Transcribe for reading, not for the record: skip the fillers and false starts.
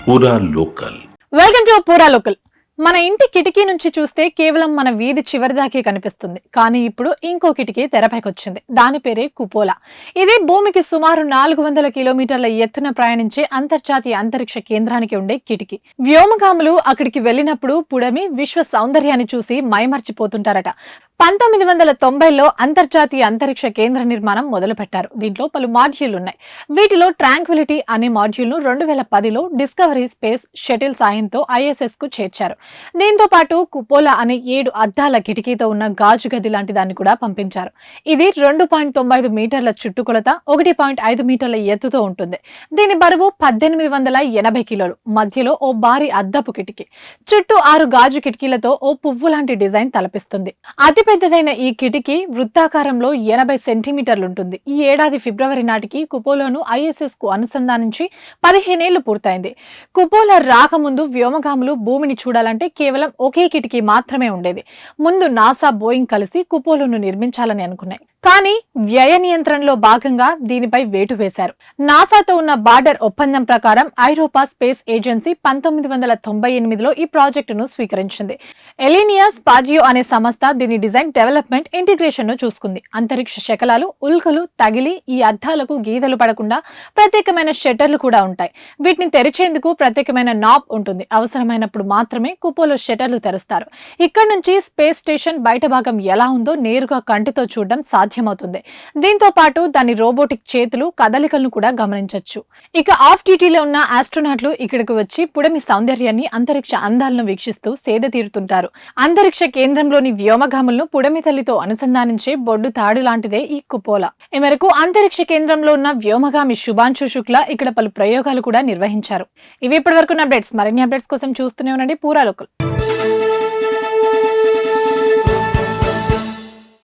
పూరా local. Welcome to పూరా local. మన ఇంటి కిటికీ నుంచి చూస్తే కేవలం మన వీధి చివరిదాకే కనిపిస్తుంది. కానీ ఇప్పుడు ఇంకో కిటికీ తెరపైకొచ్చింది. దాని పేరే కుపోలా. ఇది భూమికి సుమారు 400 కిలోమీటర్ల ఎత్తున ప్రయాణించే అంతర్జాతీయ అంతరిక్ష కేంద్రానికి ఉండే కిటికీ. వ్యోమగాములు అక్కడికి వెళ్లినప్పుడు పుడమి విశ్వ సౌందర్యాన్ని చూసి మైమర్చిపోతుంటారట. 1990లో అంతర్జాతీయ అంతరిక్ష కేంద్ర నిర్మాణం మొదలుపెట్టారు. దీంట్లో పలు మాడ్యూళ్లున్నాయి. వీటిలో ట్రాంక్విలిటీ అనే మాడ్యూల్ను 2010లో డిస్కవరీ స్పేస్ షటిల్ సాయంతో ISS కు చేర్చారు. దీంతో పాటు కుపోలా అనే 7 అద్దాల కిటికీతో ఉన్న గాజు గది లాంటి దాన్ని కూడా పంపించారు. ఇది 2.95 మీటర్ల చుట్టుకొలత, 1.5 మీటర్ల ఎత్తుతో ఉంటుంది. దీని బరువు 1880 కిలోలు. మధ్యలో ఓ భారీ అద్దపు కిటికీ, చుట్టూ 6 గాజు కిటికీలతో ఓ పువ్వు లాంటి డిజైన్ తలపిస్తుంది. అతి పెద్దదైన ఈ కిటికీ వృత్తాకారంలో 80 సెంటీమీటర్లుంటుంది. ఈ ఏడాది ఫిబ్రవరి నాటికి కుపోలాను ISS కు అనుసంధానించి 15 ఏళ్లు పూర్తయింది. కుపోలా రాకముందు వ్యోమగాములు భూమిని చూడాలంటే కేవలం ఒకే కిటికీ మాత్రమే ఉండేది. ముందు నాసా, బోయింగ్ కలిసి కుపోలాను నిర్మించాలని అనుకున్నాయి. కానీ వ్యయ నియంత్రణలో భాగంగా దీనిపై వేటు వేశారు. నాసాతో ఉన్న బార్డర్ ఒప్పందం ప్రకారం ఐరోపా స్పేస్ ఏజెన్సీ 1998లో ఈ ప్రాజెక్టును స్వీకరించింది. ఎలీనియా స్పాజియో అనే సంస్థ దీని డిజైన్, డెవలప్మెంట్, ఇంటిగ్రేషన్ ను చూసుకుంది. అంతరిక్ష శకలాలు, ఉల్కలు తగిలి ఈ అద్దాలకు గీతలు పడకుండా ప్రత్యేకమైన షట్టర్లు కూడా ఉంటాయి. వీటిని తెరిచేందుకు ప్రత్యేకమైన నాబ్ ఉంటుంది. అవసరమైనప్పుడు మాత్రమే కుపోలో షట్టర్లు తెరుస్తారు. ఇక్కడ నుంచి స్పేస్ స్టేషన్ బయట భాగం ఎలా ఉందో నేరుగా కంటితో చూడడం సాధ్యమవుతుంది. దీంతో పాటు దాని రోబోటిక్ చేతులు, కదలికలను కూడా గమనించవచ్చు. ఇక ఆఫ్ డ్యూటీలో ఉన్న ఆస్ట్రోనాట్లు ఇక్కడికి వచ్చి పుడమి సౌందర్యాన్ని, అంతరిక్ష అందాలను వీక్షిస్తూ సేద తీరుతుంటారు. అంతరిక్ష కేంద్రంలోని వ్యోమగాములను పుడమి తల్లితో అనుసంధానించే బొడ్డు తాడు లాంటిదే ఈ కుపోలా. ఈ మేరకు అంతరిక్ష కేంద్రంలో ఉన్న వ్యోమగామి శుభాంశు శుక్లా ఇక్కడ పలు ప్రయోగాలు కూడా నిర్వహించారు. ఇవి ఇప్పటివరకు అప్డేట్స్. మరిన్ని అప్డేట్స్ కోసం చూస్తూనే ఉండండి పూరా లోకల్.